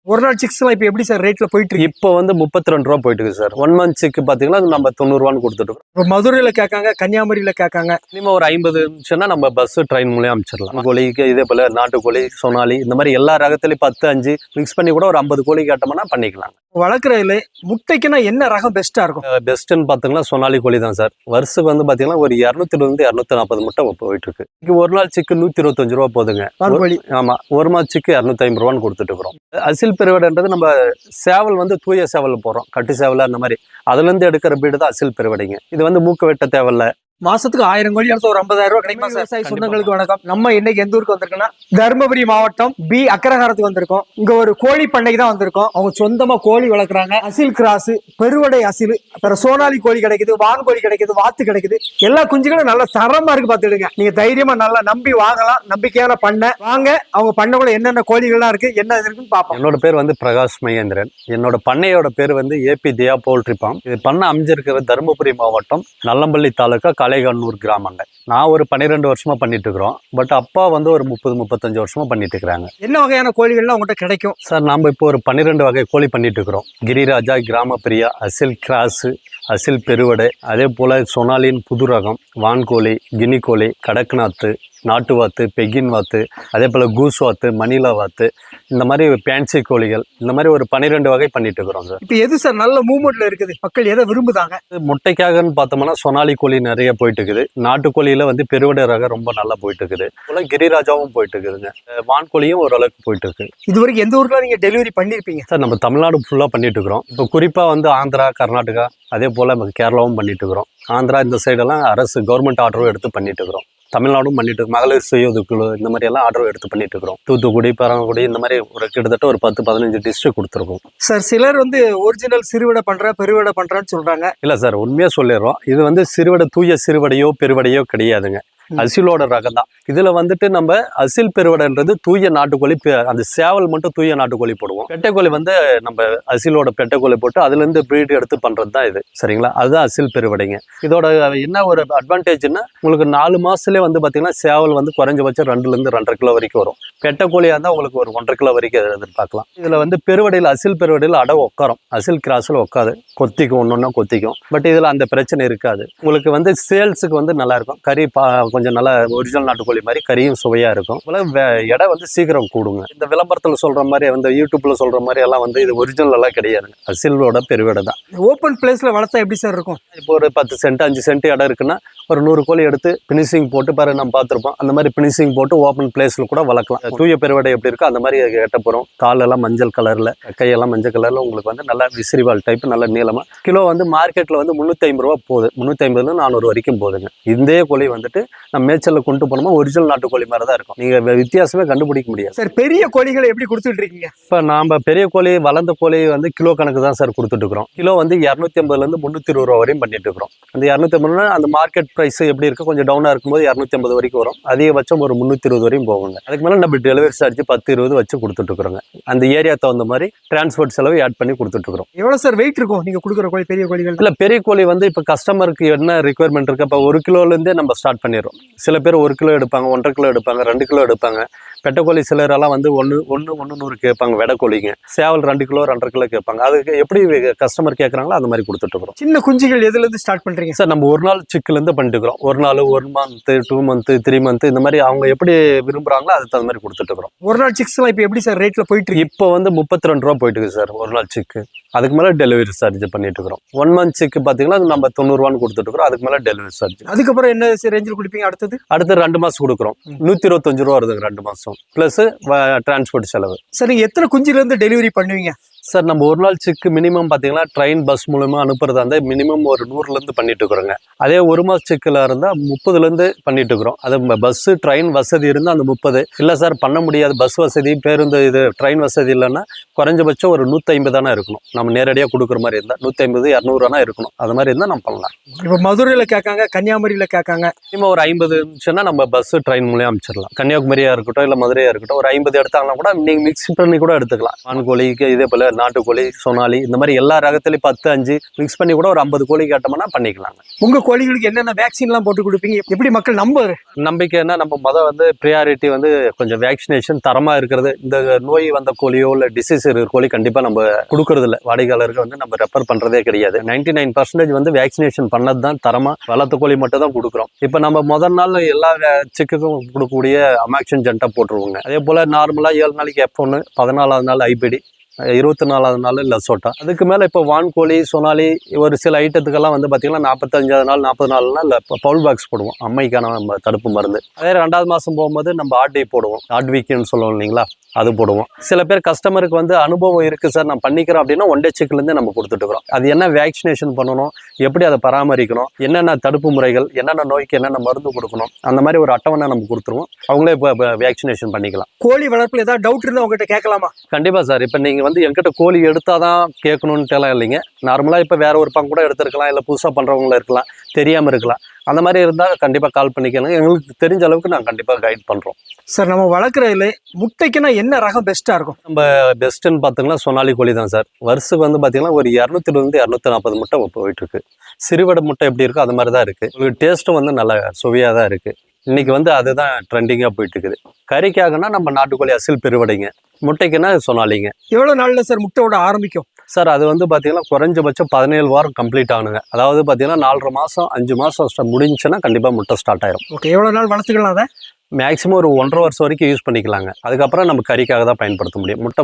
ஒரு நாள் சிக்ஸ்லாம் இப்போ எப்படி சார் ரேட்ல போயிட்டு இருக்கு? இப்போ வந்து 32 ரூபா போயிட்டு இருக்கு சார். 1 மந்த் சிக்கு பாத்தீங்கன்னா நம்ம 90 ரூபான்னு கொடுத்துட்டு இருக்கோம். இப்போ மதுரையில கேட்காங்க, கன்னியாகுமரியில கேட்காங்க. மினிமம் ஒரு 50 இருந்துச்சுன்னா நம்ம பஸ் ட்ரெயின் மூலியம் அமைச்சிடலாம். கோழிக்கு இதே போல நாட்டுக்கோழி, சோனாலி இந்த மாதிரி எல்லா ரகத்துலயும் 10, 5 மிக்ஸ் பண்ணி கூட ஒரு 50 கோழி கேட்டோம்னா பண்ணிக்கலாம். வளர்க்குறதுல முட்டைக்குன்னா என்ன ரகம் பெஸ்டா இருக்கும்? பெஸ்ட்னு பாத்தீங்கன்னா சோனாலி கோழி தான் சார். வருஷத்துக்கு வந்து பாத்தீங்கன்னா ஒரு 220 240 முட்டை போயிட்டு இருக்கு. ஒரு நாள் சிக்கு 125 ரூபா போதுங்க. ஆமா, ஒரு மாத சிக்கு 250 ரூபான்னு கொடுத்துட்டு இருக்கிறோம். அசில் பெருவடைன்றது நம்ம சேவல் வந்து தூய சேவல் போடுறோம், கட்டு சேவல் அந்த மாதிரி அதுல இருந்து எடுக்கிற பீடு தான் அசில் பெருவடைங்க. இது வந்து மூக்க வெட்ட தேவையில்ல. மாசத்துக்கு 1000 கோழி எடுத்து ஒரு 50,000 ரூபாய் கிடைக்குமா? விவசாய சொந்தங்களுக்கு வணக்கம். நம்ம இன்னைக்கு எந்த ஊருக்கு வந்திருக்கோம்னா தருமபுரி மாவட்டம் பி அக்கரகாரத்துக்கு வந்திருக்கோம். இங்க ஒரு கோழி பண்ணைக்கு தான் வந்திருக்கோம். அவங்க சொந்தமா கோழி வளர்க்குறாங்க. அசில் கிராஸ், பெருவடை அசில், அப்புறம் சோனாலி கோழி கிடைக்குது, வான் கோழி கிடைக்குது, வாத்து கிடைக்குது. எல்லா குஞ்சுகளும் நல்ல தரமா இருக்கு. பாத்துடுங்க, நீங்க தைரியமா நல்லா நம்பி வாங்கலாம். நம்பிக்கையான பண்ணை வாங்க. அவங்க பண்ணைக்குள்ள என்னென்ன கோழிகள்லாம் இருக்கு, என்ன இருக்குன்னு பாப்போம். என்னோட பேர் வந்து பிரகாஷ் மகேந்திரன். என்னோட பண்ணையோட பேர் வந்து ஏபி தியா போல்ட்ரி ஃபார்ம். இது பண்ணை அமைஞ்சிருக்கிற தருமபுரி மாவட்டம் நல்லம்பள்ளி தாலுக்கா கலைகண்ணூர் கிராமங்க. நான் ஒரு 12 வருஷமா பண்ணிட்டு இருக்கிறோம். பட் அப்பா வந்து ஒரு 30-35 வருஷமா பண்ணிட்டு இருக்கிறாங்க. என்ன வகையான கோழிகள்லாம் உங்கள்கிட்ட கிடைக்கும் சார்? நம்ம இப்போ ஒரு 12 வகை கோழி பண்ணிட்டு இருக்கிறோம். கிரிராஜா, கிராம பிரியா, அசில் கிராஸ், அசில் பெருவடை, அதே போல சொனாலின் புது ரகம், வான்கோழி, கினி கோழி, கடக்நாத்து, நாட்டு வாத்து, பெகின் வாத்து, அதே போல் கூஸ் வாத்து, மணிலா வாத்து, இந்த மாதிரி பேன்சி கோழிகள், இந்த மாதிரி ஒரு 12 வகை பண்ணிட்டு இருக்கிறோம் சார். இப்போ எது சார் நல்ல மூவ்மெண்ட்ல இருக்குது, மக்கள் எதை விரும்புதாங்க? முட்டைக்காகன்னு பார்த்தோம்னா சொனாலி கோழி நிறைய போயிட்டு இருக்குது. நாட்டுக்கோழியில வந்து பெருவடை ரகம் ரொம்ப நல்லா போயிட்டு இருக்குது. போல கிரிராஜாவும் போயிட்டு இருக்குதுங்க. வான்கோழியும் ஓரளவுக்கு போயிட்டு இருக்கு. இது வரைக்கும் எந்த ஊர்ல நீங்க டெலிவரி பண்ணிருப்பீங்க சார்? நம்ம தமிழ்நாடு ஃபுல்லா பண்ணிட்டு இருக்கிறோம். இப்போ குறிப்பா வந்து ஆந்திரா, கர்நாடகா, அதே போல கேரளாவும் பண்ணிட்டு இருக்கிறோம். ஆந்திரா இந்த சைடெல்லாம் அரசு கவர்மெண்ட் ஆர்டரும் எடுத்து பண்ணிட்டு இருக்கிறோம். தமிழ்நாடும் பண்ணிட்டு இருக்கு. மகளிர் சுய உதவிக்குழு இந்த மாதிரி எல்லாம் ஆர்டர் எடுத்து பண்ணிட்டு இருக்கிறோம். தூத்துக்குடி, பரமக்குடி இந்த மாதிரி ஒரு கிட்டத்தட்ட ஒரு 10-15 டிஸ்ட்ரிக்ட் கொடுத்துருக்கோம் சார். சிலர் வந்து ஒரிஜினல் சிறுவடை பண்ற, பெருவடை பண்றான்னு சொல்றாங்க. இல்ல சார், உண்மையா சொல்லிடுறோம். இது வந்து சிறுவடை, தூய சிறுவடையோ பெருவடையோ கிடையாதுங்க. அசிலோட ரகம் தான். இதுல வந்துட்டு நம்ம அசில் பெருவடைன்றது தூய நாட்டுக்கோழி. அந்த சேவல் மட்டும் தூய நாட்டுக்கோழி போடுவோம். பெட்டைக்கோழி வந்து நம்ம அசிலோட பெட்டைக்கோழி போட்டு அதுல இருந்து பிரீடு எடுத்து பண்றது தான் இது. சரிங்களா? அதுதான் அசில் பெருவடைங்க. இதோட என்ன ஒரு அட்வான்டேஜ்னா, உங்களுக்கு 4 மாசத்துலேயே வந்து பாத்தீங்கன்னா சேவல் வந்து குறைஞ்சபட்சம் 2 to 2.5 கிலோ வரைக்கும் வரும். பெட்டைக்கோழியா இருந்தா உங்களுக்கு ஒரு 1.5 கிலோ வரைக்கும் எதிர்பார்க்கலாம். இதுல வந்து பெருவடையில் அசில் பெருவடையில் அடவு உட்காரும். அசில் கிராஸ்ல உட்காது, கொத்திக்கும், ஒன்னொன்னா கொத்திக்கும். பட் இதுல அந்த பிரச்சனை இருக்காது. உங்களுக்கு வந்து சேல்ஸுக்கு வந்து நல்லா இருக்கும். கறி கொஞ்சம் நல்லா ஒரிஜினல் நாட்டுக்கோழி மாதிரி கறியும் சுவையா இருக்கும். எடை வந்து சீக்கிரம் கூடுங்க. இந்த விளம்பரத்துல சொல்ற மாதிரி, வந்து யூடியூப்ல சொல்ற மாதிரி எல்லாம் வந்து இது ஒரிஜினல் எல்லாம் கிடையாது. அசிலோட பெருவடை தான். ஓப்பன் பிளேஸ்ல வளர்த்தா எப்படி சார் இருக்கும்? இப்போ ஒரு 10 சென்ட் 5 சென்ட் இடம் இருக்குன்னா ஒரு 100 கோழி எடுத்து பினிஷிங் போட்டு பாரு, நம்ம பார்த்துருப்போம். அந்த மாதிரி பினிஷிங் போட்டு ஓப்பன் பிளேஸ்ல கூட வளர்க்கலாம். தூய பெருவடை எப்படி இருக்கோ அந்த மாதிரி எட்டப்புறம் காலெல்லாம் மஞ்சள் கலர்ல, கையெல்லாம் மஞ்சள் கலர்ல உங்களுக்கு வந்து நல்லா விசிறிவால் டைப் நல்ல நீளமா. கிலோ வந்து மார்க்கெட்ல வந்து 350 ரூபா போகுது. 350 400 வரைக்கும் போகுதுங்க. இதே கோழி வந்துட்டு நம்ம மேய்ச்சல்ல கொண்டு போனோமா ஒரிஜினல் நாட்டுக்கோழி மாதிரி தான் இருக்கும். நீங்க வித்தியாசமே கண்டுபிடிக்க முடியாது சார். பெரிய கோழிகளை எப்படி கொடுத்துட்டு இருக்கீங்க? இப்ப நாம பெரிய கோழி, வளர்ந்த கோழி வந்து கிலோ கணக்கு தான் சார் கொடுத்துட்டு இருக்கிறோம். கிலோ வந்து 250 இருந்து 320 ரூபா வரையும் பண்ணிட்டு இருக்கிறோம். அந்த 250 அந்த மார்க்கெட் பிரைஸ் எப்படி இருக்கு, கொஞ்சம் டவுனா இருக்கும்போது 250 வரைக்கும் வரும். அதிகபட்சம் ஒரு 320 வரையும் போவாங்க. அதுக்கு மேல நம்ம டெலிவரி சார்ஜ் 10-20 வச்சு கொடுத்துட்டு இருக்கிறோங்க. அந்த ஏரியா தகுந்த மாதிரி டிரான்ஸ்போர்ட் செலவு ஆட் பண்ணி கொடுத்துட்டு இருக்கிறோம். எவ்வளவு சார் வெயிட் இருக்கும் நீங்க கொடுக்குற கோழி, பெரிய கோழிகள்? இல்ல, பெரிய கோழி வந்து இப்ப கஸ்டமருக்கு என்ன ரிக்வயர்மெண்ட் இருக்கு, இப்ப 1 கிலோல இருந்தே நம்ம ஸ்டார்ட் பண்ணிடுறோம். சில பேர் 1 கிலோ எடுப்பாங்க, 1.5 கிலோ எடுப்பாங்க, 2 கிலோ எடுப்பாங்க. பெட்டைக்கோழி சிலரெல்லாம் வந்து 1.1 கேட்பாங்க. வெடைக்கோழிங்க சேவல் 2 கிலோ 2.5 கிலோ கேட்பாங்க. அதுக்கு எப்படி கஸ்டமர் கேட்கறாங்களோ அந்த மாதிரி கொடுத்துட்டு இருக்கிறோம். சின்ன குஞ்சுகள் எதுல இருந்து ஸ்டார்ட் பண்றீங்க சார்? நம்ம ஒரு நாள் சிக்குல இருந்து பண்ணிட்டு இருக்கிறோம். ஒரு நாள், 1 மந்த், 2 மந்த், 3 மந்த் இந்த மாதிரி அவங்க எப்படி விரும்புறாங்களோ அதுக்கு தகுந்த மாதிரி கொடுத்துட்டு இருக்கிறோம். ஒரு நாள் சிக்ஸ்லாம் இப்போ எப்படி சார் ரேட்ல போயிட்டு இருக்கு? இப்போ வந்து 32 ரூபா போயிட்டு இருக்கு சார் ஒரு நாள் சிக்கு. அதுக்கு மேல டெலிவரி சார்ஜ் பண்ணிட்டு இருக்கிறோம். 1 மந்த் சிக்கு பாத்தீங்கன்னா நம்ம 90 ரூபான்னு கொடுத்துட்டு இருக்கிறோம். அதுக்கு மேல டெலிவரி சார்ஜ். அதுக்கப்புறம் என்ன ரேஞ்சில் கொடுப்பீங்க? அடுத்து 2 மாசம் கொடுக்குறோம். 125 ரூபா வருதுங்க 2 மாசம் பிளஸ் டிரான்ஸ்போர்ட் செலவு. சார், நீங்க எத்தனை குஞ்சுல இருந்து டெலிவரி பண்ணுவீங்க? சார், நம்ம ஒரு நாள் சிக்கு மினிமம் பார்த்தீங்கன்னா ட்ரெயின் பஸ் மூலமா அனுப்புறதா இருந்தால் மினிமம் ஒரு 100லேருந்து பண்ணிட்டு இருக்கிறோங்க. அதே 1 மாத சிக்கில் இருந்தால் 30லேருந்து பண்ணிட்டு இருக்கிறோம். அது பஸ்ஸு ட்ரெயின் வசதி இருந்தால் அந்த 30. இல்லை சார் பண்ண முடியாது, பஸ் வசதி, பேருந்து, இது ட்ரெயின் வசதி இல்லைன்னா குறைஞ்சபட்சம் ஒரு 150 தானே இருக்கணும். நம்ம நேரடியாக கொடுக்குற மாதிரி இருந்தால் 150 200 இருக்கணும். அது மாதிரி இருந்தால் நம்ம பண்ணலாம். இப்போ மதுரையில் கேட்காங்க, கன்னியாகுமரியில் கேட்காங்க. மினிமம் ஒரு 50 இருந்துச்சுன்னா நம்ம பஸ் ட்ரெயின் மூலியம் அமைச்சிடலாம். கன்னியாகுமரியாக இருக்கட்டும் இல்லை மதுரையாக இருக்கட்டும், ஒரு 50 எடுத்தாங்கன்னா கூட நீங்கள் மிக்ஸ் பண்ணி கூட எடுத்துக்கலாம். வான்கோழிக்கு இதே போல் நாட்டுக்கோழி, சொனாலி இந்த மாதிரி எல்லா ரகத்துலையும் 10, 5 மிக்ஸ் பண்ணி கூட ஒரு 50 கோழி கேட்டோம்னா பண்ணிக்கலாங்க. உங்க கோழிகளுக்கு என்னென்ன வேக்சின்லாம் போட்டு கொடுப்பீங்க? எப்படி மக்கள் நம்பிக்கைன்னா நம்ம வந்து ப்ரியாரிட்டி வந்து கொஞ்சம் வேக்சினேஷன் தரமா இருக்கிறது. இந்த நோய் வந்த கோழியோ இல்லை டிசீஸ் இருக்கிற கோழி கண்டிப்பாக நம்ம கொடுக்கறது இல்லை. வாடிக்கையாளருக்கு வந்து நம்ம ரெஃபர் பண்ணுறதே கிடையாது. 99% வந்து வேக்சினேஷன் பண்ணது தான் தரமாக வளர்த்த கோழி மட்டும் தான் கொடுக்குறோம். இப்போ நம்ம முதல் நாள் எல்லா சிக்குக்கும் கொடுக்கக்கூடிய அமாக்சின் ஜென்ட்டா போட்டுருவோங்க. அதே போல் நார்மலாக 7 நாளைக்கு F1, 14ஆவது நாள் ஐபிடி, 24ஆவது நாள் லசோட்டா. அதுக்கு மேலே இப்போ வான்கோழி, சொனாலி ஒரு சில ஐட்டத்துக்கெல்லாம் வந்து பார்த்தீங்கன்னா 45ஆவது நாள் 40 நாள்னா பவுல் பாக்ஸ் போடுவோம், அம்மைக்கான நம்ம தடுப்பு மருந்து. அதே 2வது மாதம் போகும்போது நம்ம ஆர்டி போடுவோம், ஆர்ட்விக்னு சொல்லுவோம் இல்லைங்களா, அது போடுவோம். சில பேர் கஸ்டமருக்கு வந்து அனுபவம் இருக்குது சார் நான் பண்ணிக்கிறோம் அப்படின்னா 1 டே சிக்கிலேருந்து நம்ம கொடுத்துட்டுக்கிறோம். அது என்ன வேக்சினேஷன் பண்ணணும், எப்படி அதை பராமரிக்கணும், என்னென்ன தடுப்பு முறைகள், என்னென்ன நோய்க்கு என்னென்ன மருந்து கொடுக்கணும், அந்த மாதிரி ஒரு அட்டவணை நம்ம கொடுத்துருவோம். அவங்களே இப்போ வேக்சினேஷன் பண்ணிக்கலாம். கோழி வளர்ப்பில் ஏதாவது டவுட் இருந்தால் உங்ககிட்ட கேட்கலாமா? கண்டிப்பாக சார். இப்போ நீங்கள் வந்து என்கிட்ட கோழி எடுத்தால் தான் கேட்கணுன்ட்டு எல்லாம் இல்லைங்க. நார்மலாக இப்போ வேற ஒரு பங்கு கூட எடுத்துருக்கலாம், இல்லை புதுசாக பண்ணுறவங்களும் இருக்கலாம், தெரியாமல் இருக்கலாம். அந்த மாதிரி இருந்தால் கண்டிப்பாக கால் பண்ணிக்கணும். எங்களுக்கு தெரிஞ்ச அளவுக்கு நாங்கள் கண்டிப்பாக கைட் பண்ணுறோம். சார் நம்ம வளர்க்குறதுல முட்டைக்குன்னா என்ன ரகம் பெஸ்ட்டாக இருக்கும்? நம்ம பெஸ்ட்டுன்னு பார்த்தீங்கன்னா சொனாலி கோழி தான் சார். வருஷத்துக்கு வந்து பார்த்தீங்கன்னா ஒரு 200 240 முட்டை போயிட்டு இருக்கு. சிறுவடை முட்டை எப்படி இருக்கோ அது மாதிரி தான் இருக்குது. உங்களுக்கு டேஸ்ட்டும் வந்து நல்லா சுவையாக தான் இருக்குது. இன்னைக்கு வந்து அதுதான் ட்ரெண்டிங்காக போயிட்டு இருக்குது. கறிக்காகனா நம்ம நாட்டுக்கோழி அசில் பெருவடைங்க, முட்டைக்குன்னா சொனாலிங்க. எவ்வளோ நாளில் சார் முட்டை விட ஆரம்பிக்கும்? சார் அது வந்து பார்த்தீங்கன்னா குறைஞ்சபட்சம் 17 வாரம் கம்ப்ளீட் ஆகணுங்க. அதாவது பார்த்தீங்கன்னா 4.5 மாதம் 5 மாதம் முடிஞ்சுன்னா கண்டிப்பாக முட்டை ஸ்டார்ட் ஆயிரும். ஓகே, எவ்வளோ நாள் வளர்த்துக்கலாம் அதை? மேக்ஸிமம் ஒரு 1.5 வருஷம் வரைக்கும் யூஸ் பண்ணிக்கலாங்க. அதுக்கப்புறம் நம்ம கறிக்காக தான் பயன்படுத்த முடியும். முட்டை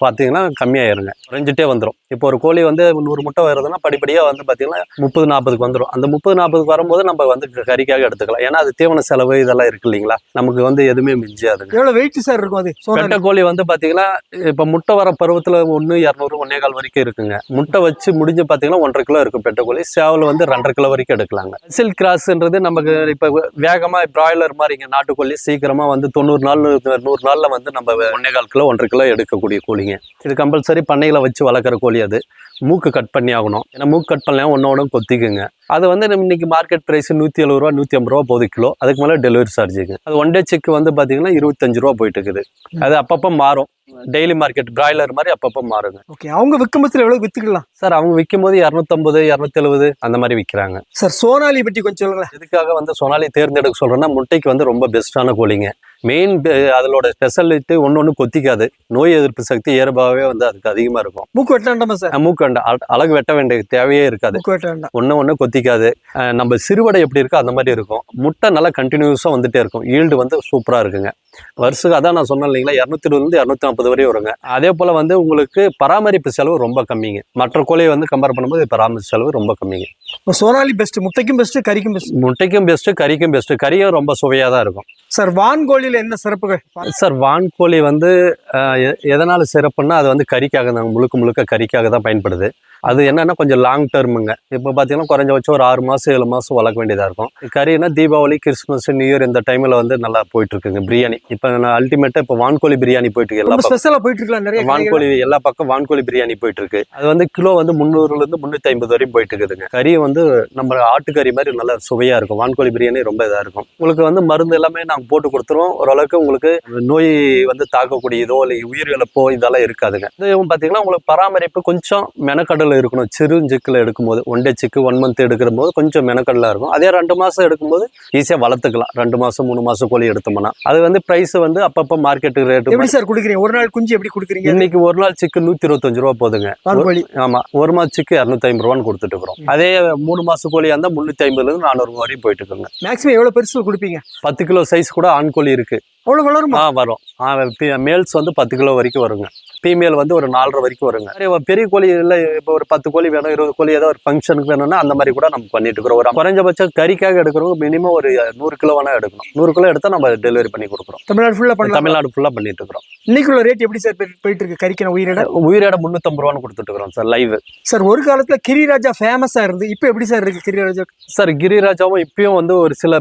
பார்த்தீங்கன்னா கம்மியாயிருங்க, குறைஞ்சிட்டே வந்துடும். இப்போ ஒரு கோழி வந்து 100 முட்டை வருதுன்னா படிப்படியாக வந்து பார்த்தீங்கன்னா 30-40க்கு வந்துடும். அந்த 30-40க்கு வரும்போது நம்ம வந்து கறிக்காக எடுத்துக்கலாம். ஏன்னா அது தீவன செலவு இதெல்லாம் இருக்கு இல்லைங்களா, நமக்கு வந்து எதுவுமே மிஞ்சாதுங்க. எவ்வளோ வெயிட் சார் இருக்கும் அது? பெட்டை கோழி வந்து பார்த்தீங்கன்னா இப்போ முட்டை வர பருவத்தில் 1 200 1.25 வரைக்கும் இருக்குங்க. முட்டை வச்சு முடிஞ்சு பார்த்தீங்கன்னா 1.5 கிலோ இருக்கும் பெட்டை கோழி. சேவல் வந்து 2.5 கிலோ வரைக்கும் எடுக்கலாங்க. அசில் கிராஸ்ன்றது நமக்கு இப்போ வேகமாக பிராய்லர் மாதிரிங்க நாட்டுக்கோழி சீக்கிரமா வந்து 90 நாள் 100 நாள்ல வந்து நம்ம 1.25 கிலோ 1.5 கிலோ எடுக்கக்கூடிய கோழிங்க. இது கம்பல்சரி பண்ணையில வச்சு வளர்க்குற கோழி. அது மூக்கு கட் பண்ணி ஆகணும். ஏன்னா மூக்கு கட் பண்ணலாம் ஒன்னோட கொத்திக்குங்க. அது வந்து இன்னைக்கு மார்க்கெட் பிரைஸ் 170 ரூபா 150 ரூபா போகுது கிலோ. அதுக்கு மேலே டெலிவரி சார்ஜுங்க. அது 1 டே சிக்கு வந்து பார்த்தீங்கன்னா 25 ரூபா போயிட்டு இருக்குது. அது அப்பப்போ மாறும். டெய்லி மார்க்கெட் பிராய்லர் மாதிரி அப்பப்போ மாறுங்க. ஓகே, அவங்க விற்கும் போது எவ்வளவு வித்துக்கலாம் சார்? அவங்க விற்கும் போது 250 270 அந்த மாதிரி விற்கிறாங்க. சார் சோனாலி பற்றி கொஞ்சம் சொல்லுங்களேன். இதுக்காக வந்து சோனாலி தேர்ந்தெடுக்க சொல்றேன்னா முட்டைக்கு வந்து ரொம்ப பெஸ்ட்டான கோழிங்க. மெயின் அதோட ஸ்பெஷாலிட்டி ஒன்று கொத்திக்காது. நோய் எதிர்ப்பு சக்தி இயல்பாகவே வந்து அதுக்கு அதிகமாக இருக்கும். மூக்கு வெட்ட வேண்டாமா சார்? மூக்கு வேண்டாம், அழகு வெட்ட வேண்டிய தேவையே இருக்காது. ஒன்று கொத்திக்காது. நம்ம சிறுவடை எப்படி இருக்கோ அந்த மாதிரி இருக்கும். முட்டை நல்லா கண்டினியூஸாக வந்துட்டே இருக்கும். ஈல்டு வந்து சூப்பராக இருக்குங்க. வருஷத்துக்கு அதான் நான் சொன்னேன் இல்லைங்களா, 220 240 வரையும் வருங்க. அதே போல் வந்து உங்களுக்கு பராமரிப்பு செலவு ரொம்ப கம்மிங்க. மற்ற கோழியை வந்து கம்பேர் பண்ணும்போது பராமரிப்பு செலவு ரொம்ப கம்மிங்க. சோனாலி பெஸ்ட், முட்டைக்கும் பெஸ்ட், கறிக்கும் பெஸ்ட். முட்டைக்கும் பெஸ்ட், கறிக்கும் பெஸ்ட். கறியும் ரொம்ப சுவையாக தான் இருக்கும். சார் வான்கோழியில் என்ன சிறப்புகள்? சார் வான்கோழி வந்து எதனால சிறப்புன்னா அது வந்து கறிக்காக தான், முழுக்க கறிக்காக தான் பயன்படுது. அது என்னன்னா கொஞ்சம் லாங் டேர்முங்க. இப்போ பார்த்தீங்கன்னா குறைஞ்சபட்சம் ஒரு 6 மாதம் 7 மாதம் வளர்க்க வேண்டியதாக இருக்கும். கறினா தீபாவளி, கிறிஸ்மஸ், நியூ இயர் இந்த டைமில் வந்து நல்லா போயிட்டு இருக்குங்க. பிரியாணி இப்போ நான் அல்டிமேட்டாக இப்போ வான்கோழி பிரியாணி போயிட்டு இருக்கு. எல்லா ஸ்பெஷலாக போயிட்டு இருக்கலாம். நிறைய வான்கோழி எல்லா பக்கம் வான்கோழி பிரியாணி போயிட்டு இருக்கு. அது வந்து கிலோ வந்து 300லேருந்து 350 வரையும் போயிட்டு இருக்குதுங்க. கறி வந்து நம்ம ஆட்டுக்கறி மாதிரி நல்லா சுவையாக இருக்கும். வான்கோழி பிரியாணி ரொம்ப இதாக இருக்கும். உங்களுக்கு வந்து மருந்து எல்லாமே நாங்கள் போட்டு கொடுத்துருவோம். ஓரளவுக்கு உங்களுக்கு நோய் வந்து தாக்கக்கூடியதோ இல்லை உயிரிழப்போ இதெல்லாம் இருக்காதுங்க. இது பார்த்தீங்கன்னா உங்களுக்கு பராமரிப்பு கொஞ்சம் மெனக்கடல் இருக்கணும். சிறு சிக்கில் எடுக்கும்போது 1 டே சிக்கு 1 மந்த் எடுக்கிற போது கொஞ்சம் மெனக்கடலாக இருக்கும். அதே 2 மாதம் எடுக்கும்போது ஈஸியாக வளர்த்துக்கலாம். 2 மாதம் 3 மாதம் கோழி எடுத்தோம்னா அது வந்து பிரைஸ் வந்து அப்பப்போ மார்க்கெட்டு ரேட்டு. எப்படி சார் கொடுக்குறீங்க? ஒரு நாள் குஞ்சு எப்படி கொடுக்குறீங்க? இன்னைக்கு ஒரு நாள் சிக்கு 125 ரூபா போதுங்க. ஆமா, 1 மாதம் சிக்கு 250 ரூபான்னு கொடுத்துட்டு இருக்கிறோம். அதே 3 மாசம் கோழியா இருந்தா 350லேருந்து 400 ரூபா வரையும் போயிட்டு இருக்குங்க. மேக்ஸிமம் எவ்வளவு பெருசு கொடுப்பீங்க? 10 கிலோ சைஸ் கூட ஆண் கோழி இருக்கு. அவ்வளவு வளருமா? வரும். மேல்ஸ் வந்து 10 கிலோ வரைக்கும் வருங்க. ஃபீமேல் வந்து ஒரு 4.5 வரைக்கும் வருங்க. பெரிய கோழி இல்லை, இப்போ ஒரு 10 கோழி வேணும், 20 கோழி ஏதோ ஒரு ஃபங்க்ஷனுக்கு வேணும்னா அந்த மாதிரி கூட நம்ம பண்ணிட்டு இருக்கிறோம். ஒரு குறைஞ்சபட்சம் கறிக்காக எடுக்கிறவங்க மினிமம் ஒரு 100 கிலோ வேணா எடுக்கணும். 100 கிலோ எடுத்தா நம்ம டெலிவரி பண்ணி கொடுக்குறோம். தமிழ்நாடு ஃபுல்லா பண்ணிட்டு இருக்கிறோம். இன்னைக்குள்ள ரேட் எப்படி சார் போயிட்டு இருக்கு? கறிக்கான உயிரிட 350 ரூபான்னு கொடுத்துட்டு இருக்கிறோம் சார் லைவ். சார் ஒரு காலத்துல கிரிராஜா ஃபேமஸா இருந்து இப்போ எப்படி சார் இருக்கு கிரிராஜா? சார் கிரிராஜாவும் இப்பயும் வந்து ஒரு சில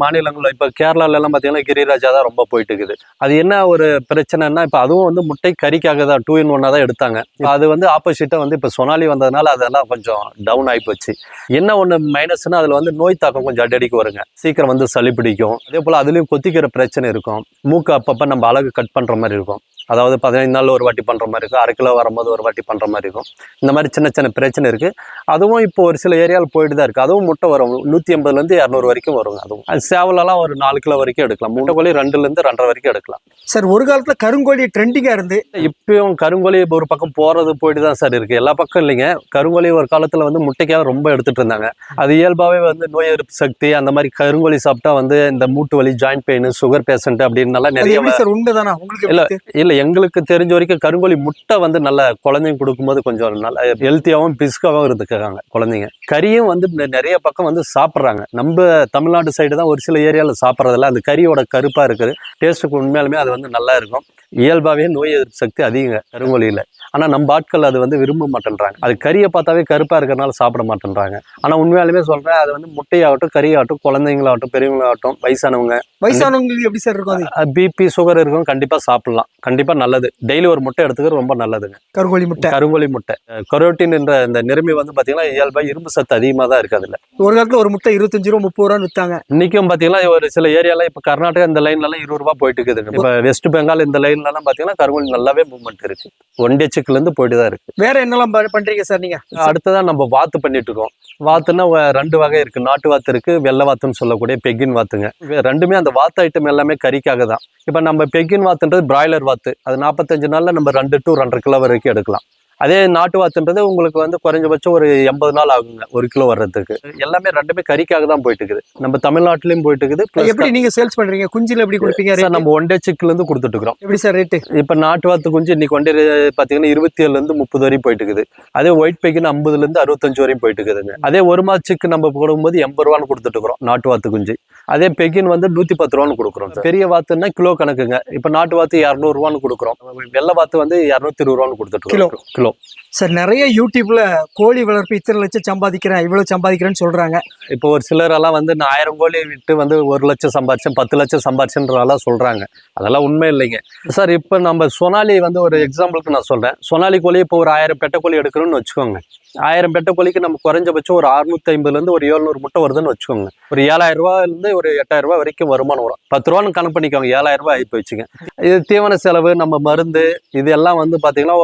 மாநிலங்கள்ல இப்போ கேரளால எல்லாம் பார்த்தீங்கன்னா கிரிராஜா தான் ரொம்ப போயிட்டு இருக்குது. அது என்ன ஒரு பிரச்சனைன்னா இப்போ அதுவும் வந்து முட்டை கறிக்காக தான் 2 in 1 தான் எடுத்தாங்க. அது வந்து ஆப்போசிட்டா வந்து இப்போ சொனாலி வந்ததுனால அதெல்லாம் கொஞ்சம் டவுன் ஆகி போச்சு. என்ன ஒன்று மைனஸ்னா அதில் வந்து நோய் தாக்கம் கொஞ்சம் அடிக்கடி வருங்க. சீக்கிரம் வந்து சளி பிடிக்கும். அதே போல் அதுலேயும் கொத்திக்கிற பிரச்சனை இருக்கும். மூக்கு அப்பப்போ நம்ம அழகு கட் பண்ணுற மாதிரி இருக்கும். அதாவது 15 நாள் ஒரு வாட்டி பண்ணுற மாதிரி இருக்கும், அரை கிலோ வரும்போது ஒரு வாட்டி பண்ணுற மாதிரி இருக்கும். இந்த மாதிரி சின்ன சின்ன பிரச்சனை இருக்குது. அதுவும் இப்போ ஒரு சில ஏரியாவில் போயிட்டு தான் இருக்குது. அதுவும் முட்டை வரும் 180லேருந்து 200 வரைக்கும் வருங்க. அதுவும் அது சேவலெல்லாம் ஒரு 4 கிலோ வரைக்கும் எடுக்கலாம். முட்டை கோழி 2லேருந்து 2.5 வரைக்கும் எடுக்கலாம். சார் ஒரு காலத்துல கருங்கோழி ட்ரெண்டிங்கா இருந்து இப்பயும் கருங்கோழி ஒரு பக்கம் போகிறது போயிட்டு தான் சார் இருக்குது. எல்லா பக்கம் இல்லைங்க. கருங்கோழி ஒரு காலத்தில் வந்து முட்டைக்காக ரொம்ப எடுத்துகிட்டு இருந்தாங்க. அது இயல்பாகவே வந்து நோய் எதிர்ப்பு சக்தி, அந்த மாதிரி கருங்கோழி சாப்பிட்டா வந்து இந்த மூட்டு வலி, ஜாயிண்ட் பெயின், சுகர் பேஷண்ட் அப்படின்னு நல்லா நிறைய. சார் உண்மைதானா உங்களுக்கு? இல்லை, எங்களுக்கு தெரிஞ்ச வரைக்கும் கருங்கோழி முட்டை வந்து நல்ல குழந்தைங்க கொடுக்கும்போது கொஞ்சம் நல்லா ஹெல்த்தியாகவும் பிஸ்காகவும் இருந்துக்காங்க குழந்தைங்க. கறியும் வந்து நிறைய பக்கம் வந்து சாப்பிட்றாங்க. நம்ம தமிழ்நாடு சைடு தான் ஒரு சில ஏரியாவில் சாப்பிட்றதில்ல. அந்த கறியோட கருப்பாக இருக்குது. டேஸ்ட்டுக்கு உண்மையாலுமே அது வந்து நல்லா இருக்கும். இயல்பாகவே நோய் எதிர்ப்பு சக்தி அதிகங்க கருங்கோழியில். ஆனால் நம்ம ஆட்கள் அது வந்து விரும்ப மாட்டேன்றாங்க. அது கறியை பார்த்தாவே கருப்பாக இருக்கிறனால சாப்பிட மாட்டேன்றாங்க. ஆனால் உண்மையாலுமே சொல்கிறேன், அது வந்து முட்டையாகட்டும், கறியாகட்டும், குழந்தைங்களாகட்டும், பெரியவங்களாகட்டும், வயசானவங்களுக்கு எப்படி சார் இருக்கும்? பிபி, சுகர் இருக்கும், கண்டிப்பாக சாப்பிடலாம். கண்டிப்பாக நல்லது. டெய்லி ஒரு முட்டை எடுத்துக்கிறது ரொம்ப நல்லதுங்க. கருங்கோழி முட்டை கரோட்டின் என்ற இந்த நிறமி வந்து பார்த்தீங்கன்னா இயல்பாக இரும்பு சத்து அதிகமாக தான் இருக்குது அதில். ஒரு காலத்தில் ஒரு முட்டை 25 ரூபா 30 ரூபான்னு விற்றாங்க. இன்றைக்கும் பார்த்தீங்கன்னா ஒரு சில ஏரியாலாம் இப்போ கர்நாடகா இந்த லைன்லலாம் 20 ரூபா போயிட்டு இருக்குதுங்க. இப்போ வெஸ்ட் பெங்கால் இந்த லைன்லலாம் பார்த்தீங்கன்னா கருங்கோழி நல்லாவே மூவ்மெண்ட் இருக்குது. ஒன்டே சிக்கிலேருந்து போயிட்டு தான் இருக்குது. வேற என்னெல்லாம் பண்றீங்க சார் நீங்க? அடுத்ததான் நம்ம வாத்து பண்ணிட்டு இருக்கோம். வாத்துன்னா 2 வகை இருக்குது. நாட்டு வாத்து இருக்குது, வெள்ளை வாத்துன்னு சொல்லக்கூடிய பெக்கின் வாத்துங்க. ரெண்டுமே அந்த வாத்து ஐட்டம் எல்லாமே கறிக்காக தான். இப்போ நம்ம பெக்கின் வாத்துன்றது பிராய்லர் வாத்து. அது 45 நாளில் நம்ம 2 to 2.5 கிலோ வரைக்கும் எடுக்கலாம். அதே நாட்டு வாத்துன்றது உங்களுக்கு வந்து குறைஞ்சபட்சம் ஒரு 80 நாள் ஆகுங்க 1 கிலோ வர்றதுக்கு. எல்லாமே ரெண்டுமே கறிக்காக தான் போயிட்டு இருக்குது. நம்ம தமிழ்நாட்டிலையும் போயிட்டு இருக்குது. எப்படி நீங்க சேல்ஸ் பண்றீங்க? குஞ்சில எப்படி கொடுப்பீங்க? சார் நம்ம ஒன்டே சிக்கிலேருந்து கொடுத்துட்டு இருக்கிறோம். எப்படி சார் ரேட்டு? இப்போ நாட்டு வாத்து குஞ்சு இன்னைக்கு ஒன்டே பார்த்தீங்கன்னா 27லேருந்து 30 வரையும் போயிட்டு இருக்குது. அதே ஒயிட் பெக்கின் 50லேருந்து 65 வரையும் போயிட்டு இருக்குதுங்க. அதே ஒரு மாத சிக்கு நம்ம போடும்போது 80 ரூபான்னு கொடுத்துட்டு இருக்கிறோம் நாட்டு வாத்து குஞ்சு. அதே பெக்கின் வந்து 110 ரூபான்னு கொடுக்குறோம். பெரிய வாத்துன்னா கிலோ கணக்குங்க. இப்போ நாட்டு வாத்து 200 ரூபான்னு கொடுக்குறோம். வெள்ளை வாத்து வந்து 220 ரூபான்னு கொடுத்துட்டு கிலோ. சார் நிறைய யூடியூப்ல கோழி வளர்ப்பு இத்தனை லட்சம் சம்பாதிக்கிறேன், இவ்வளவு சம்பாதிக்கிறேன்னு சொல்றாங்க. இப்போ ஒரு சிலரெல்லாம் வந்து நான் 1000 கோழி விட்டு வந்து 1 லட்சம் சம்பாரிச்சேன், 10 லட்சம் சம்பாரிச்சேன்றதெல்லாம் சொல்றாங்க. அதெல்லாம் உண்மை இல்லைங்க சார். இப்போ நம்ம சொனாலி வந்து ஒரு எக்ஸாம்பிளுக்கு நான் சொல்றேன். சொனாலி கோழி இப்போ ஒரு 1000 பெட்டை கோழி எடுக்கணும்னு வச்சுக்கோங்க. 1000 பெட்டை கோழிக்கு நம்ம குறைஞ்சபட்சம் ஒரு 650லேருந்து ஒரு 700 முட்டை வருதுன்னு வச்சுக்கோங்க. ஒரு 7000 ரூபாயிலேருந்து ஒரு 8000 ரூபாய் வரைக்கும் வருமானம் வரும். 10 ரூபான்னு கணக்கு பண்ணிக்கோங்க. 7000 ரூபாய் ஆகி போயிடுச்சுங்க. இது தீவன செலவு, நம்ம மருந்து, இது எல்லாம் வந்து பார்த்தீங்கன்னா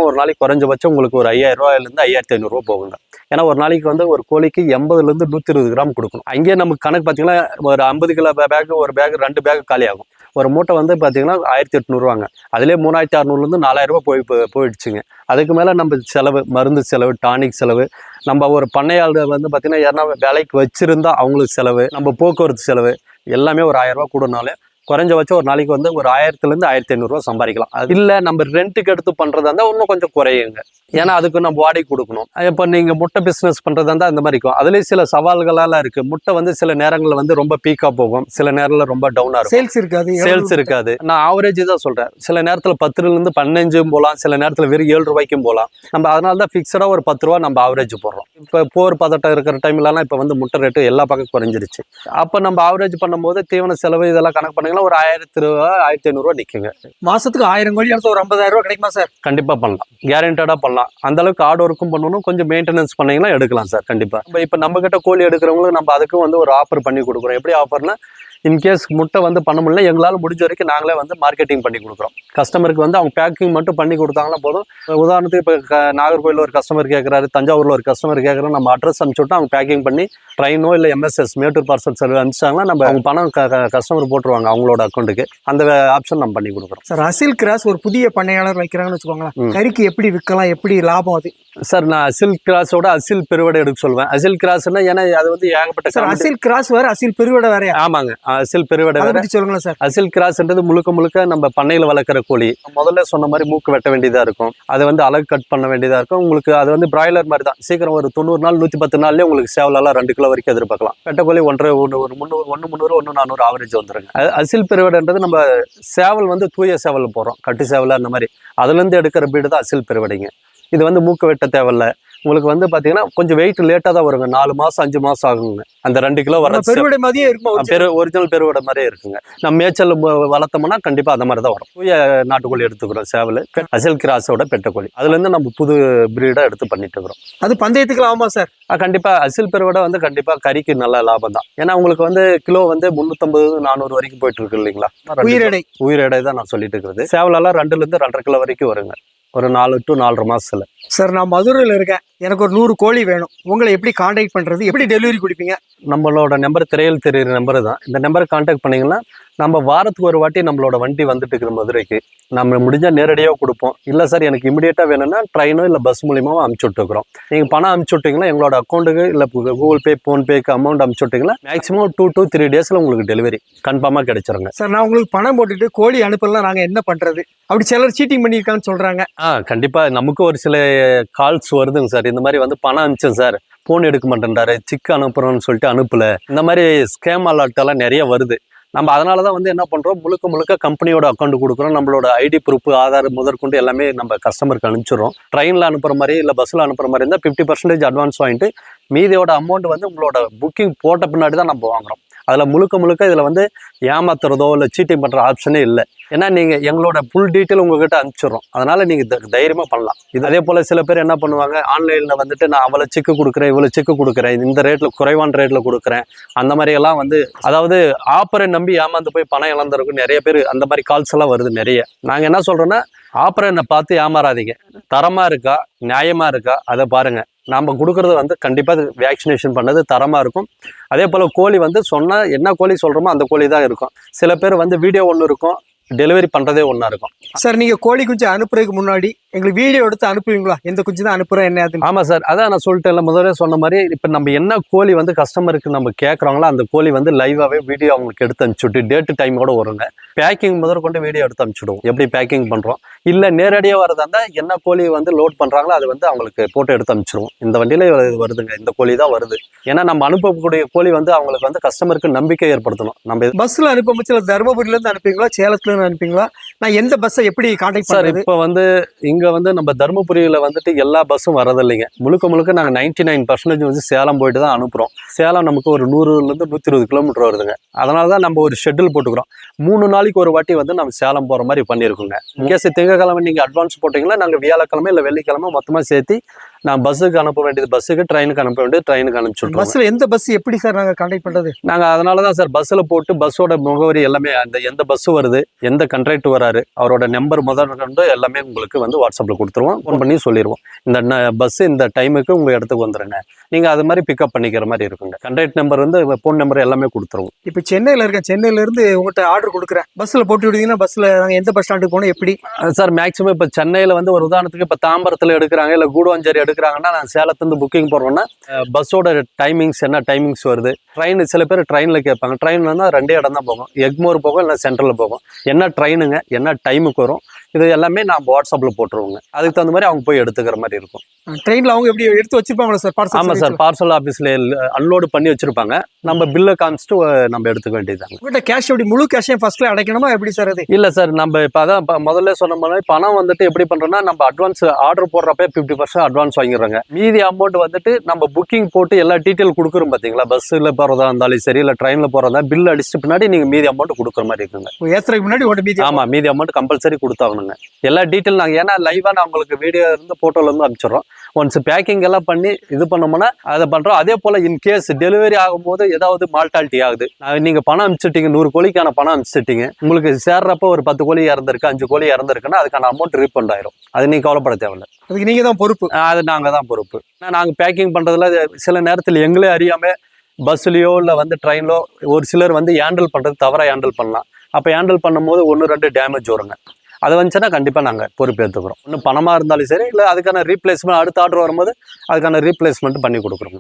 ஒரு நாளைக்கு குறைஞ்சபட்சம் உங்களுக்கு ஒரு 5000 ரூபாயிலேருந்து 5500 ரூபா போகுங்க. ஏன்னா ஒரு நாளைக்கு வந்து ஒரு கோழிக்கு 80லேருந்து 120 கிராம் கொடுக்கணும். அங்கேயே நமக்கு கணக்கு பார்த்தீங்கன்னா ஒரு 50 கிலோ பேக், ஒரு பேக் 2 பேக் காலி ஆகும். ஒரு மூட்டை வந்து பார்த்தீங்கன்னா 1800 ரூபாங்க. அதிலே 3600லேருந்து 4000 ரூபாய் போயிடுச்சுங்க. அதுக்கு மேலே நம்ம செலவு, மருந்து செலவு, டானிக் செலவு, நம்ம ஒரு பண்ணையாளர் வந்து பார்த்தீங்கன்னா யாருன்னா வேலைக்கு வச்சுருந்தா அவங்களுக்கு செலவு, நம்ம போக்குவரத்து செலவு எல்லாமே ஒரு 1000 ரூபா கூடனாலே குறைஞ்சபட்சம் ஒரு நாளைக்கு வந்து ஒரு 1000லேருந்து 1500 ரூபா சம்பாதிக்கலாம். அது இல்லை நம்ம ரெண்ட்டுக்கு எடுத்து பண்ணுறதா இருந்தால் இன்னும் கொஞ்சம் குறையுங்க. ஏன்னா அதுக்கு நம்ம வாடகை கொடுக்கணும். இப்போ நீங்கள் முட்டை பிஸ்னஸ் பண்ணுறதா இருந்தால் அந்த மாதிரி இருக்கும். அதுலேயும் சில சவால்களால் இருக்குது. முட்டை வந்து சில நேரங்களில் வந்து ரொம்ப பீக்காக போகும், சில நேரங்களில் ரொம்ப டவுனாக இருக்கும். சேல்ஸ் இருக்காது. நான் ஆவரேஜ் தான் சொல்கிறேன். சில நேரத்தில் 10லேருந்து 15 போகலாம், சில நேரத்தில் வெறும் 7 ரூபாய்க்கும் போகலாம். நம்ம அதனால தான் ஃபிக்ஸடாக ஒரு 10 ரூபா நம்ம ஆவரேஜ் போடுறோம். இப்போ போர் பதட்டம் இருக்கிற டைம்லலாம் இப்போ வந்து முட்டை ரேட்டு எல்லா பக்கம் குறைஞ்சிருச்சு. அப்போ நம்ம ஆவரேஜ் பண்ணும்போது தீவன செலவு இதெல்லாம் கணக்கு பண்ணீங்கன்னா ஒரு 1000 ரூபா 1500 ரூபா நிற்குங்க. மாசத்துக்கு 1000 கோழி எடுத்து ஒரு 50000 ரூபா கிடைக்குமா சார்? கண்டிப்பாக பண்ணலாம், கேரண்டடாக பண்ணலாம். அந்த அளவுக்கு ஹார்ட் ஒர்க்கும் பண்ணணும், கொஞ்சம் மெயின்டெனன்ஸ் பண்ணீங்கன்னா எடுக்கலாம் சார். கண்டிப்பாக இப்போ நம்ம கிட்ட கோழி எடுக்கிறவங்களுக்கு நம்ம அதுக்கும் வந்து ஒரு ஆஃபர் பண்ணி கொடுக்குறோம். எப்படி ஆஃபர்னா, இன்கேஸ் முட்டை வந்து பண்ண முடியல, எங்களால் முடிஞ்ச வரைக்கும் நாங்களே வந்து மார்க்கெட்டிங் பண்ணி கொடுக்குறோம். கஸ்டமருக்கு வந்து அவங்க பேக்கிங் மட்டும் பண்ணி கொடுத்தாங்கன்னா போதும். உதாரணத்துக்கு இப்போ நாகர்கோயிலில் ஒரு கஸ்டமர் கேட்குறாரு, தஞ்சாவூரில் ஒரு கஸ்டமர் கேட்குறோம், நம்ம அட்ரஸ் அனுப்பிச்சுட்டா அவங்க பேக்கிங் பண்ணி ட்ரெயினோ இல்லை MSS மேட்டூர் பார்சல் சர்வீஸ் அனுப்பிச்சாங்கன்னா நம்ம அவங்க பணம் கஸ்டமர் போட்டுருவாங்க அவங்களோட அக்கௌண்ட்டுக்கு. அந்த ஆப்ஷன் நம்ம பண்ணி கொடுக்குறோம் சார். அசில் கிராஸ் ஒரு புதிய பண்ணையாளர் வைக்கிறாங்கன்னு வச்சுக்கோங்களேன், கறிக்கு எப்படி விற்கலாம், எப்படி லாபம் அது? சார் நான் அசில் கிராஸோட அசில் பெருவடை எடுக்க சொல்லுவேன். அசில் கிராஸ்னா ஏன்னா அது வந்து ஏகப்பட்ட சார். அசில் கிராஸ் வேற, அசில் பெருவடை வேற? ஆமாங்க, அசில் பெருவடை வேற. சொல்லுங்களேன் சார். அசில் கிராஸ்ன்றது முழுக்க நம்ம பண்ணையில் வளர்க்குற கோழி. முதல்ல சொன்ன மாதிரி மூக்கு வெட்ட வேண்டியதாக இருக்கும், அதை வந்து அழகு கட் பண்ண வேண்டியதாக இருக்கும். உங்களுக்கு அது வந்து பிராய்லர் மாதிரி தான். சீக்கிரம் ஒரு 90 நாள் 110 நாள்லேயே உங்களுக்கு சேவலெல்லாம் 2 கிலோ வரைக்கும் எதிர்பார்க்கலாம். வெட்ட கோழி 1 300 1 400 ஆவரேஜ் வந்துருங்க. அசில் பெருவடைன்றது நம்ம சேவல் வந்து தூய சேவல் போகிறோம், கட்டு சேவல் அந்த மாதிரி அதுலேருந்து எடுக்கிற பீடு தான் அசில் பெருவடைங்க. இது வந்து மூக்கு வெட்ட தேவையில்ல, உங்களுக்கு வந்து பார்த்தீங்கன்னா கொஞ்சம் வெயிட் லேட்டாக தான் வருங்க, 4 மாதம் 5 மாதம் ஆகுங்க அந்த 2 கிலோ வர. பெருவிடை மாதிரியே இருக்குமா? ஒரிஜினல் பெருவிடை மாதிரியே இருக்குங்க. நம்ம மேய்ச்சல் வளர்த்தோம்னா கண்டிப்பாக அந்த மாதிரி தான் வரும். தூய நாட்டுக்கோழி எடுத்துக்கிறோம், சேவல் அசில் கிராஸோட பெட்டக்கோழி. அதுலேருந்து நம்ம புது பிரீடாக எடுத்து பண்ணிட்டு இருக்கிறோம். அது பந்தயத்துக்கு ஆமா சார். கண்டிப்பாக அசில் பெருவிடை வந்து கண்டிப்பாக கறிக்கு நல்ல லாபம் தான். ஏன்னா உங்களுக்கு வந்து கிலோ வந்து 350-400 வரைக்கும் போயிட்டு இருக்கு இல்லைங்களா? உயிரெடை தான் நான் சொல்லிட்டு இருக்கிறது. சேவலெல்லாம் 2லேருந்து 2.5 கிலோ வரைக்கும் வருங்க, ஒரு 4 to 4.5 மாசத்துல. சார் நான் மதுரையில் இருக்கேன், எனக்கு ஒரு 100 கோழி வேணும். உங்களை எப்படி கான்டாக்ட் பண்றது, எப்படி டெலிவரி கொடுப்பீங்க? நம்மளோட நம்பர் திரையில் தெரியுற நம்பர் தான். இந்த நம்பரை கான்டாக்ட் பண்ணீங்கன்னா நம்ம வாரத்துக்கு ஒரு வாட்டி நம்மளோட வண்டி வந்துட்டு இருக்கிற மதுரைக்கு நம்ம முடிஞ்சால் நேரடியாக கொடுப்போம். இல்லை சார் எனக்கு இமீடியட்டாக வேணும்னா ட்ரெயினோ இல்லை பஸ் மூலியமாக அனுப்பிச்சி விட்டுருக்குறோம். நீங்கள் பணம் அனுப்பிச்சி விட்டிங்கன்னா எங்களோட அக்கௌண்ட்டுக்கு இல்லை கூகுள் பே ஃபோன்பேக்கு அமௌண்ட் அனுப்பிச்சி விட்டிங்கன்னா மேக்ஸிமம் 2 to 3 டேஸில் உங்களுக்கு டெலிவரி கன்ஃபார்மாக கிடைச்சிருங்க. சார் நான் உங்களுக்கு பணம் போட்டுட்டு கோழி அனுப்பலாம், நாங்கள் என்ன பண்ணுறது? அப்படி சிலர் சீட்டிங் பண்ணியிருக்கான்னு சொல்கிறாங்க. கண்டிப்பாக நமக்கு ஒரு சில கால்ஸ் வருதுங்க சார். இந்த மாதிரி வந்து பணம் அனுப்பிச்சேன் சார், ஃபோன் எடுக்க மாட்டேன்றாரு, சிக்கு அனுப்புகிறோன்னு சொல்லிட்டு அனுப்பலை, இந்த மாதிரி ஸ்கேம் அலர்ட்டெல்லாம் நிறைய வருது. நம்ம அதனால தான் வந்து என்ன பண்ணுறோம், முழுக்க கம்பெனியோட அக்கௌண்ட் கொடுக்குறோம். நம்மளோட ஐடி ப்ரூஃப், ஆதார் முதற்கொண்டு எல்லாமே நம்ம கஸ்டமருக்கு அனுப்பிச்சிடுறோம். ட்ரெயினில் அனுப்புகிற மாதிரி இல்லை பஸ்ஸில் அனுப்புகிற மாதிரி இருந்தால் 50% அட்வான்ஸ் வாங்கிட்டு மீதியோட அமௌண்ட் வந்து உங்களோட புக்கிங் போட்ட பின்னாடி தான் நம்ம வாங்குறோம். அதில் முழுக்க இதில் வந்து ஏமாத்துறதோ இல்லை சீட்டிங் பண்ணுற ஆப்ஷனே இல்லை. ஏன்னா நீங்கள் எங்களோட ஃபுல் டீட்டெயில் உங்ககிட்ட அனுப்பிச்சிடுறோம். அதனால் நீங்கள் தைரியமாக பண்ணலாம். இது அதே போல் சில பேர் என்ன பண்ணுவாங்க, ஆன்லைனில் வந்துட்டு நான் அவ்வளோ சிக்கு கொடுக்குறேன், இவ்வளோ சிக்கு கொடுக்குறேன், இந்த ரேட்டில் குறைவான ரேட்டில் கொடுக்குறேன், அந்த மாதிரியெல்லாம் வந்து அதாவது ஆப்பரை நம்பி ஏமாந்து போய் பணம் இழந்திருக்கும் நிறைய பேர். அந்த மாதிரி கால்ஸ் எல்லாம் வருது நிறைய. நாங்கள் என்ன சொல்கிறோன்னா, ஆப்பரை பார்த்து ஏமாறாதீங்க, தரமாக இருக்கா நியாயமாக இருக்கா அதை பாருங்கள். நாம் கொடுக்குறது வந்து கண்டிப்பாக வேக்சினேஷன் பண்ணது தரமாக இருக்கும். அதே போல் கோழி வந்து சொன்னால் என்ன கோழி சொல்கிறோமோ அந்த கோழி தான் இருக்கும். சில பேர் வந்து வீடியோ ஒன்று இருக்கும், டெலிவரி பண்ணுறதே ஒன்றா இருக்கும். சார் நீங்கள் கோழி குஞ்சு அனுப்புறதுக்கு முன்னாடி எங்களுக்கு வீடியோ எடுத்து அனுப்புவீங்களா, எந்த குஞ்சு தான் அனுப்புகிறோம் என்ன? ஆமாம் சார், அதான் நான் சொல்லிட்டேன் முதல்ல சொன்ன மாதிரி. இப்போ நம்ம என்ன கோழி வந்து கஸ்டமருக்கு நம்ம கேட்குறாங்களோ அந்த கோழி வந்து லைவாகவே வீடியோ அவங்களுக்கு எடுத்து அனுப்பிச்சுட்டு டேட்டு டைமோடு வருங்க. பேக்கிங் முதற்கொண்டு வீடியோ எடுத்து அனுப்பிச்சுடுவோம், எப்படி பேக்கிங் பண்ணுறோம். இல்லை நேரடியாக வரதா இருந்தால் என்ன கோழி வந்து லோட் பண்ணுறாங்களோ அது வந்து அவங்களுக்கு போட்டோ எடுத்து அனுப்பிச்சிடுவோம். இந்த வண்டியில் வருதுங்க, இந்த கோழி தான் வருது. ஏன்னா நம்ம அனுப்பக்கூடிய கோழி வந்து அவங்களுக்கு வந்து கஸ்டமருக்கு நம்பிக்கை ஏற்படுத்தணும். நம்ம பஸ்ஸில் அனுப்பும் சில தருமபுரியிலேருந்து அனுப்புவீங்களா, சேலத்துலேருந்து அனுப்புவீங்களா? நான் எந்த பஸ்ஸை எப்படி கான்டாக்ட் சார்? இப்போ வந்து இங்கே வந்து நம்ம தருமபுரியில் வந்துட்டு எல்லா பஸ்ஸும் வரதில்லைங்க. முழுக்க நாங்கள் 99% வந்து சேலம் போயிட்டு தான் அனுப்புகிறோம். சேலம் நமக்கு ஒரு 100-120 கிலோமீட்டர் வருதுங்க. அதனால தான் நம்ம ஒரு ஷெட்யூல் போட்டுக்கிறோம். 3 நாளைக்கு ஒரு வாட்டி வந்து நம்ம சேலம் போகிற மாதிரி பண்ணியிருக்கோங்க. இங்கேஸ் திங்கக்கிழமை நீங்கள் அட்வான்ஸ் போட்டிங்கன்னா நாங்கள் வியாழக்கிழமை இல்லை வெள்ளிக்கிழமை மொத்தமாக சேர்த்து நான் பஸ்ஸுக்கு அனுப்ப வேண்டியது பஸ்ஸுக்கு, ட்ரெயினுக்கு அனுப்ப வேண்டியது ட்ரெயினுக்கு அனுப்பிச்சுட்றோம். பஸ்ஸில் எந்த பஸ் எப்படி சார் நாங்கள் கான்டாக்ட் பண்ணுறது? நாங்கள் அதனால தான் சார் பஸ்ஸில் போட்டு பஸ்ஸோட முகவரி எல்லாமே, அந்த எந்த பஸ்ஸு வருது, எந்த கண்ட்ராக்டர் வராரு, அவரோட நம்பர் முதற்கொண்டு எல்லாமே உங்களுக்கு வந்து வாட்ஸ்அப்பில் கொடுத்துருவோம். ஃபோன் பண்ணி சொல்லிடுவோம், இந்த பஸ்ஸு இந்த டைமுக்கு உங்கள் இடத்துக்கு வந்துடுங்க, நீங்கள் அது மாதிரி பிக்கப் பண்ணிக்கிற மாதிரி இருக்குங்க. கண்ட்ராக்ட் நம்பர் வந்து ஃபோன் நம்பர் எல்லாமே கொடுத்துருவோம். இப்போ சென்னையில் இருக்கேன், சென்னையிலேருந்து உங்கள்கிட்ட ஆர்டர் கொடுக்குறேன், பஸ்ஸில் போட்டு விடுவீங்கன்னா பஸ்ஸில் நாங்கள் எந்த பஸ் ஸ்டாண்டுக்கு போகணும் எப்படி? சார் மேக்ஸிமம் இப்போ சென்னையில் வந்து ஒரு உதாரணத்துக்கு இப்போ தாம்பரத்தில் எடுக்கிறாங்க இல்லை கூடுவாஞ்சேரி எடுக்கிறாங்கன்னா நான் சேலத்துலேருந்து புக்கிங் போடுறோன்னா பஸ்ஸோட டைமிங்ஸ் என்ன டைமிங்ஸ் வருது. ட்ரெயின் சில பேர் ட்ரெயினில் கேட்பாங்க. ட்ரெயின் வந்து 2 இடம் தான் போகும், எக்மோர் போகும் இல்லை சென்ட்ரலில் போகும். என்ன ட்ரெயினுங்க என்ன டைமுக்கு வரும் இது எல்லாமே நான் வாட்ஸ்அப்பில் போட்டுருவோங்க. அதுக்கு தகுந்த மாதிரி அவங்க போய் எடுத்துக்கிற மாதிரி இருக்கும். ட்ரெயினில் அவங்க எப்படி எடுத்து வச்சிருப்பாங்களா சார் பார்சல்? ஆமாம் சார், பார்சல் ஆஃபீஸில் அன்லோடு பண்ணி வச்சிருப்பாங்க. நம்ம பில்லை காமிச்சிட்டு நம்ம எடுத்துக்க வேண்டியதாங்க. உங்கள்கிட்ட கேஷ் எப்படி முழு கேஷையும் ஃபர்ஸ்ட்ல அடைக்கணுமா எப்படி சார் அது? இல்லை சார், நம்ம இப்போ அதான் முதல்ல சொன்ன மாதிரி பணம் வந்துட்டு எப்படி பண்ணுறோன்னா நம்ம அட்வான்ஸ் ஆர்டர் போடுறப்ப 50% அட்வான்ஸ் வாங்கிடுறாங்க. மீதி அமௌண்ட் வந்துட்டு நம்ம புக்கிங் போட்டு எல்லா டீட்டெயில் கொடுக்குறோம் பார்த்தீங்களா, பஸ்ஸில் போகிறதா இருந்தாலும் சரி இல்லை ட்ரெயினில் போகிறதா பில் அடிச்சுட்டு பின்னாடி நீங்கள் மீதி அமௌண்ட் கொடுக்குற மாதிரி இருக்குங்க. ஏற்றுறதுக்கு முன்னாடி மீதி? ஆமாம், மீதி அமௌண்ட் கம்பல்சரி கொடுத்தாகணுங்க. எல்லா டீட்டெயில் நாங்கள் ஏன்னா லைவாக நான் உங்களுக்கு வீடியோ இருந்து ஃபோட்டோலேருந்து அனுப்பிச்சிடுறோம். ஒன்ஸ் பேக்கிங் எல்லாம் பண்ணி இது பண்ணோம்னா அதை பண்ணுறோம். அதே போல் இன்கேஸ் டெலிவரி ஆகும்போது ஏதாவது மால்டாலிட்டி ஆகுது, நீங்கள் பணம் அனுப்பிச்சிட்டிங்க, 100 கோழிக்கான பணம் அனுப்பிச்சிட்டிங்க, உங்களுக்கு சேர்றப்போ ஒரு 10 கோழி இறந்துருக்கு, 5 கோழி இறந்துருக்குன்னா அதுக்கான அமௌண்ட் ரீஃபண்ட் ஆயிரும். அது நீங்கள் கவலைப்பட தேவையில்லை, அதுக்கு நீங்கள் தான் பொறுப்பு. அது நாங்கள் தான் பொறுப்பு. நாங்கள் பேக்கிங் பண்ணுறதுல சில நேரத்தில் எங்களே அறியாமல் பஸ்லேயோ இல்லை வந்து ட்ரெயினிலோ ஒரு சிலர் வந்து ஹேண்டில் பண்ணுறது தவறாக ஹேண்டில் பண்ணலாம். அப்போ ஹேண்டில் பண்ணும்போது 1-2 டேமேஜ் வருங்க. அது வந்துச்சுன்னா கண்டிப்பாக நாங்கள் பொறுப்பேற்றுக்கிறோம். ஒன்றும் பணமாக இருந்தாலும் சரி இல்லை அதுக்கான ரீப்ளேஸ்மெண்ட் அடுத்த ஆர்டர் வரும்போது அதுக்கான ரீப்ளேஸ்மெண்ட் பண்ணி கொடுக்குறோம்.